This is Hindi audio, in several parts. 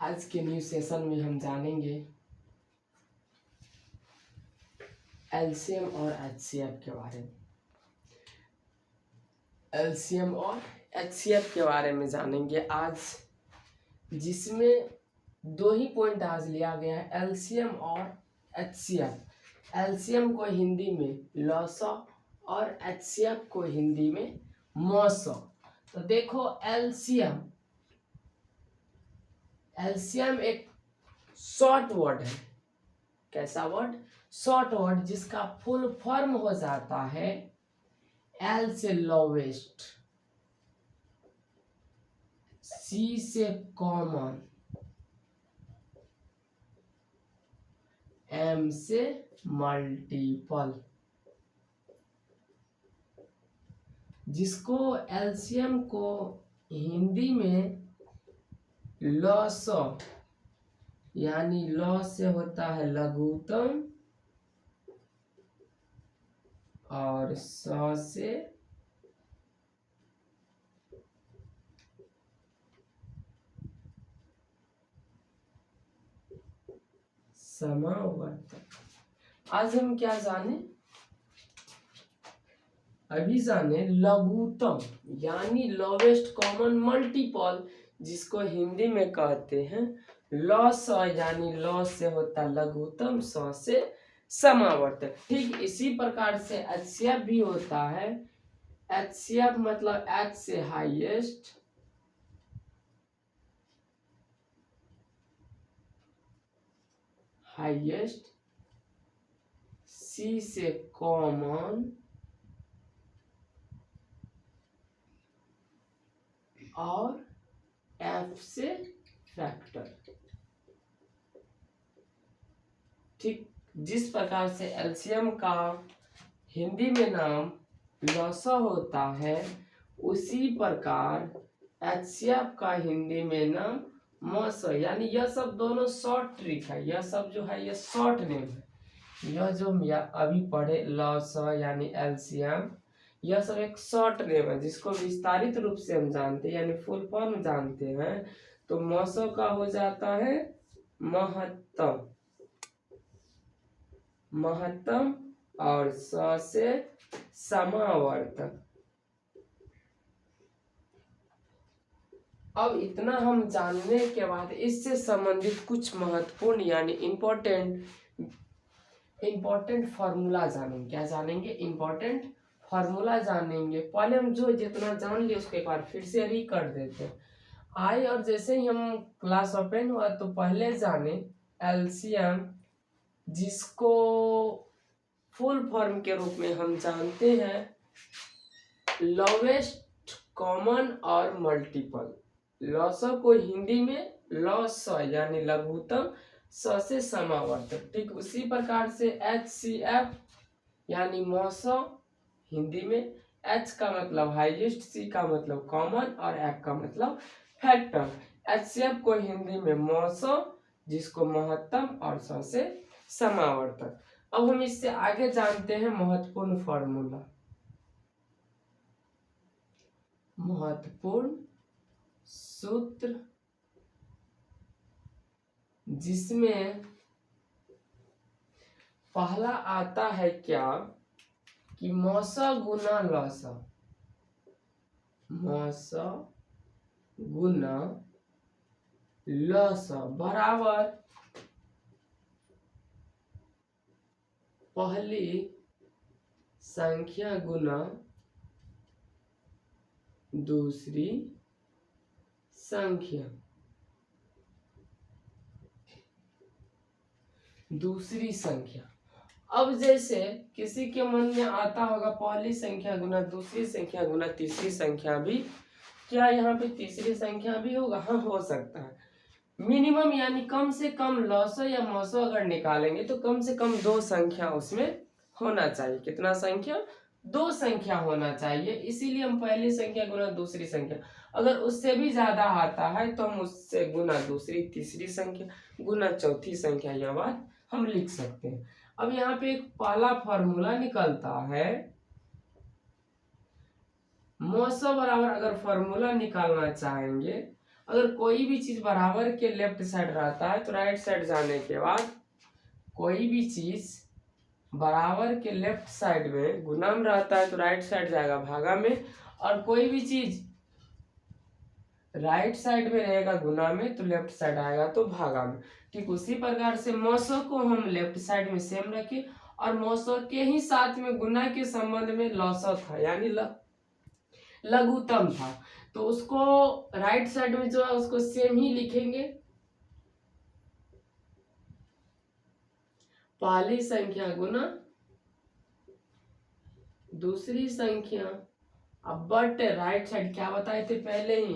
आज के न्यू सेशन में हम जानेंगे एलसीएम और एचसीएफ के बारे में। एलसीएम और एचसीएफ के बारे में जानेंगे आज, जिसमें दो ही पॉइंट आज लिया गया है, एलसीएम और एचसीएफ। एलसीएम को हिंदी में लॉसो और एचसीएफ को हिंदी में मौसो। तो देखो एलसीएम एक शॉर्ट वर्ड है। कैसा वर्ड? शॉर्ट वर्ड, जिसका फुल फॉर्म हो जाता है एल से लोवेस्ट, सी से कॉमन, एम से मल्टीपल। जिसको एलसीएम को हिंदी में लॉसो, यानी लॉ से होता है लघुत्तम और सौ से समावर्तक। आज हम क्या जाने? अभी जाने लघुत्तम यानी लोवेस्ट कॉमन मल्टीपल, जिसको हिंदी में कहते हैं लॉस, यानी लॉस से होता लघुत्तम, सौ से समावर्तक। ठीक इसी प्रकार से एचसीएफ भी होता है। एचसीएफ मतलब एच से हाईएस्ट, सी से कॉमन और एफ से फैक्टर। ठीक जिस प्रकार से एलसीएम का हिंदी में नाम लॉसो होता है, उसी प्रकार एचसीएफ का हिंदी में नाम मौसो। यानी यह सब दोनों शॉर्ट ट्रिक है। यह सब जो है यह शॉर्ट नेम है। यह जो अभी पढ़े लॉसो यानी एलसीएम, यह सब एक शॉर्ट नेम है, जिसको विस्तारित रूप से हम जानते हैं यानी फुल फॉर्म जानते हैं तो मौसो का हो जाता है महत्तम, और सौ से समावर्तक। अब इतना हम जानने के बाद इससे संबंधित कुछ महत्वपूर्ण यानी इंपॉर्टेंट फॉर्मूला जानेंगे। क्या जानेंगे? इंपॉर्टेंट फॉर्मूला जानेंगे। पहले हम जो जितना जान लिए उसको एक बार फिर से री कर देते हैं। आए और जैसे ही हम क्लास ओपन हुआ तो पहले जाने एलसीएम, जिसको फुल फॉर्म के रूप में हम जानते हैं लोवेस्ट कॉमन और मल्टीपल। लॉसो को हिंदी में लॉसो यानी लघुत्तम, सौ से समावर्तक। ठीक उसी प्रकार से एचसीएफ यानी मौसो हिंदी में, एच का मतलब हाईएस्ट, सी का मतलब कॉमन और एफ का मतलब फैक्टर। एचसीएफ को हिंदी में मौसो, जिसको महत्तम और सौ से समावर्तक। अब हम इससे आगे जानते हैं महत्वपूर्ण फॉर्मूला। महत्वपूर्ण सूत्र, जिसमें पहला आता है क्या कि मौसो गुना लॉसो, मौसो गुना लॉसो बराबर पहली संख्या गुना दूसरी संख्या। अब जैसे किसी के मन में आता होगा पहली संख्या गुना दूसरी संख्या गुना तीसरी संख्या भी, क्या यहाँ पे तीसरी संख्या भी होगा? हाँ, हो सकता है। मिनिमम यानी कम से कम लॉसो या मौसो अगर निकालेंगे तो कम से कम दो संख्या उसमें होना चाहिए। कितना संख्या? दो संख्या होना चाहिए। इसीलिए हम पहली संख्या गुना दूसरी संख्या, अगर उससे भी ज्यादा आता है तो हम उससे गुना दूसरी तीसरी संख्या गुना चौथी संख्या, यह बात हम लिख सकते हैं। अब यहाँ पे एक पहला फॉर्मूला निकलता है मौसो बराबर, अगर फॉर्मूला निकालना चाहेंगे अगर कोई भी चीज बराबर के लेफ्ट साइड रहता है तो राइट साइड जाने के बाद, कोई भी चीज बराबर के लेफ्ट साइड में गुना में रहता है तो राइट साइड जाएगा भागा में, और कोई भी चीज राइट साइड में रहेगा गुना में तो लेफ्ट साइड आएगा तो भागा में। ठीक उसी प्रकार से मौसों को हम लेफ्ट साइड में सेम रखे, और मौसों के ही साथ में गुना के संबंध में लौसौ था यानी लघुत्तम था, तो उसको राइट साइड में जो है उसको सेम ही लिखेंगे। पहली संख्या गुना दूसरी संख्या। अब बट राइट साइड क्या बताए थे पहले ही,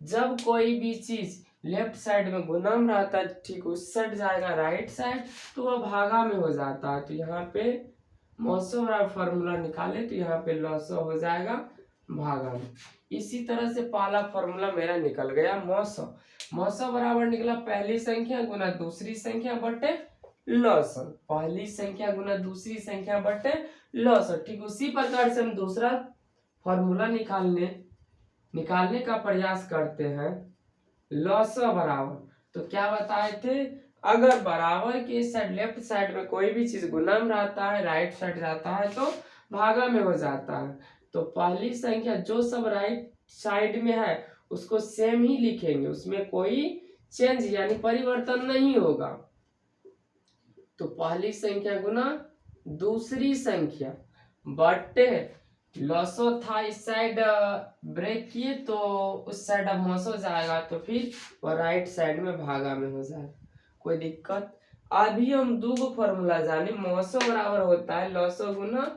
जब कोई भी चीज लेफ्ट साइड में गुना में रहता है ठीक उस साइड जाएगा राइट साइड तो वह भागा में हो जाता है। तो यहाँ पे मौसो वाला फॉर्मूला निकाले तो यहाँ पे लौसो हो जाएगा भागा में। इसी तरह से पहला फॉर्मूला मेरा निकल गया मौसो। मौसो बराबर निकला पहली संख्या गुना दूसरी संख्या बटे लौसो, पहली संख्या गुना दूसरी संख्या बटे लौसो। ठीक उसी प्रकार से हम दूसरा फॉर्मूला निकालने का प्रयास करते हैं। लौसो बराबर, तो क्या बताए थे, अगर बराबर के साइड लेफ्ट साइड में कोई भी चीज गुना में रहता है राइट साइड जाता है तो भागा में हो जाता है। तो पहली संख्या जो सब राइट साइड में है उसको सेम ही लिखेंगे, उसमें कोई चेंज यानी परिवर्तन नहीं होगा। तो पहली संख्या गुना दूसरी संख्या बटे लॉसो था इस साइड ब्रेक किए तो उस साइड अब मौसो जाएगा तो फिर वह राइट साइड में भागा में हो जाएगा, कोई दिक्कत। अभी हम दो फॉर्मूला जाने, मौसो बराबर होता है लॉसो गुना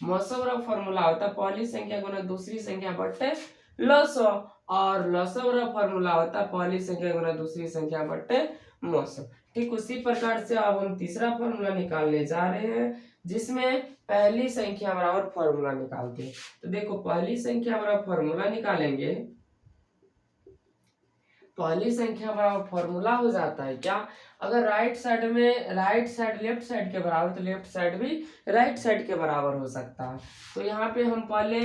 मौसो बराबर फॉर्मूला होता है पहली संख्या गुना दूसरी संख्या बटे लॉसो, और लॉसो बराबर फॉर्मूला होता है पहली संख्या गुना दूसरी संख्या बटे मौसो। ठीक उसी प्रकार से अब हम तीसरा फॉर्मूला निकालने जा रहे हैं जिसमें पहली संख्या बराबर फॉर्मूला निकालते हैं। तो देखो पहली संख्या बराबर फॉर्मूला निकालेंगे, पहली संख्या बराबर फॉर्मूला हो जाता है क्या, अगर राइट साइड में राइट साइड लेफ्ट साइड के बराबर तो लेफ्ट साइड भी राइट साइड के बराबर हो सकता है। तो यहाँ पे हम पहले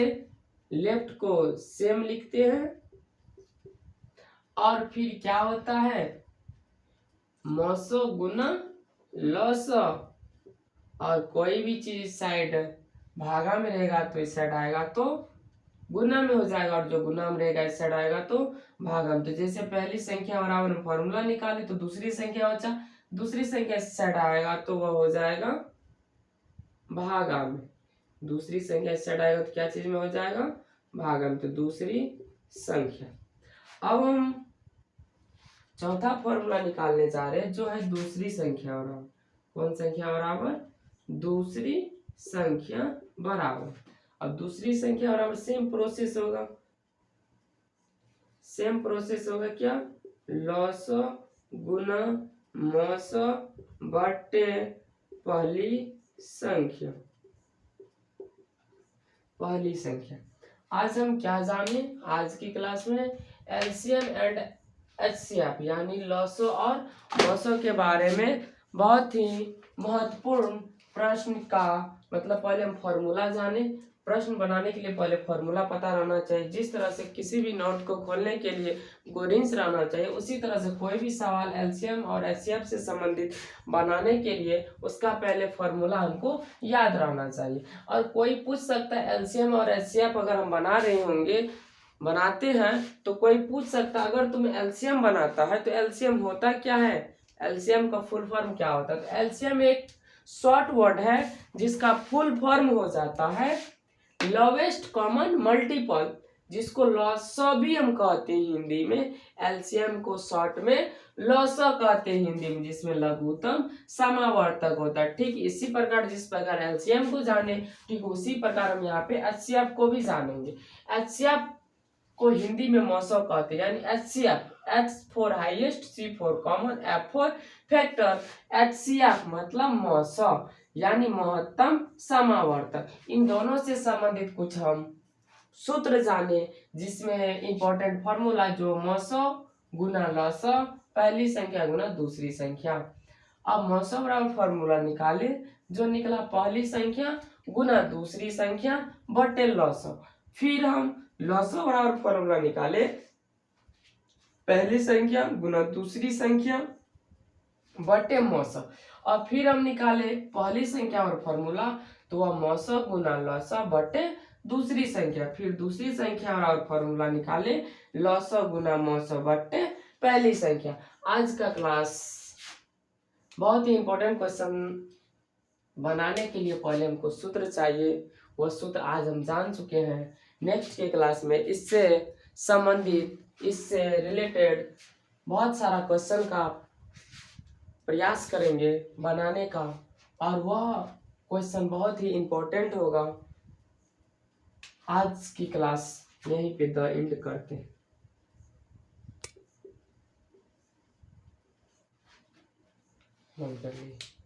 लेफ्ट को सेम लिखते हैं और फिर क्या होता है मौसो गुना लॉसो, और कोई भी चीज साइड भागा में रहेगा तो इस साइड आएगा तो गुना में हो जाएगा, और जो गुना में रहेगा इस साइड आएगा तो भागा में। तो जैसे पहली संख्या बराबर फॉर्मूला निकाले तो दूसरी संख्या बचा, दूसरी संख्या इस साइड आएगा तो वह हो जाएगा भागा में, दूसरी संख्या इस साइड आएगा तो क्या चीज में हो जाएगा भागा में, तो दूसरी संख्या। अब हम चौथा फॉर्मूला निकालने जा रहे हैं जो है दूसरी संख्या बराबर, कौन संख्या बराबर दूसरी संख्या बराबर। अब दूसरी संख्या बराबर सेम प्रोसेस होगा, सेम प्रोसेस होगा क्या लॉसो गुना मौसो बटे पहली संख्या, पहली संख्या। आज हम क्या जाने, आज की क्लास में एलसीएम एंड एचसीएफ यानी लॉसो और मौसो के बारे में बहुत ही महत्वपूर्ण प्रश्न का मतलब पहले हम फॉर्मूला जाने। प्रश्न बनाने के लिए पहले फॉर्मूला पता रहना चाहिए, जिस तरह से किसी भी नोट को खोलने के लिए गोरिंस रहना चाहिए उसी तरह से कोई भी सवाल एलसीएम और एचसीएफ से संबंधित बनाने के लिए उसका पहले फॉर्मूला हमको याद रहना चाहिए। और कोई पूछ सकता है एलसीएम और एचसीएफ अगर हम बना रहे होंगे बनाते हैं तो कोई पूछ सकता है अगर तुम एलसीएम बनाता है तो एलसीएम होता क्या है, एलसीएम का फुल फॉर्म क्या होता है। तो एलसीएम एक शॉर्ट वर्ड है जिसका फुल फॉर्म हो जाता है लोवेस्ट कॉमन मल्टीपल, जिसको लॉसो भी हम कहते हैं हिंदी में, एलसीएम को शॉर्ट में लॉसो कहते हैं हिंदी में, जिसमें लघुत्तम समावर्तक होता है। ठीक इसी प्रकार जिस प्रकार एलसीएम को जाने ठीक उसी प्रकार हम यहाँ पे एचसीएफ को भी जानेंगे। एचसीएफ को हिंदी में मौसो कहते हैं यानी HCF, H for highest, C for common, F for factor. HCF मतलब मौसो यानी महत्तम समावर्तक। इन दोनों से संबंधित कुछ हम सूत्र जाने जिसमें इंपॉर्टेंट फॉर्मूला जो मौसो गुना लॉसो पहली संख्या गुना दूसरी संख्या। अब मौसो बराबर फॉर्मूला निकाले जो निकला पहली संख्या गुना दूसरी संख्या बटे लॉसो। फिर हम लॉसो बराबर फॉर्मूला निकाले पहली संख्या गुना दूसरी संख्या बटे मौसा। और फिर हम निकाले पहली संख्या और फॉर्मूला, तो वह मौसा गुना लसा बटे दूसरी संख्या, फिर दूसरी संख्या और फॉर्मूला निकाले लसा गुना मौसा बटे पहली संख्या। आज का क्लास बहुत ही इंपॉर्टेंट क्वेश्चन बनाने के लिए पहले हमको सूत्र चाहिए, वह सूत्र आज हम जान चुके हैं। नेक्स्ट के क्लास में इससे संबंधित, इससे रिलेटेड बहुत सारा क्वेश्चन का प्रयास करेंगे बनाने का, और वह क्वेश्चन बहुत ही इंपॉर्टेंट होगा। आज की क्लास यहीं पे द एंड करते हैं। बंद कर लीजिए।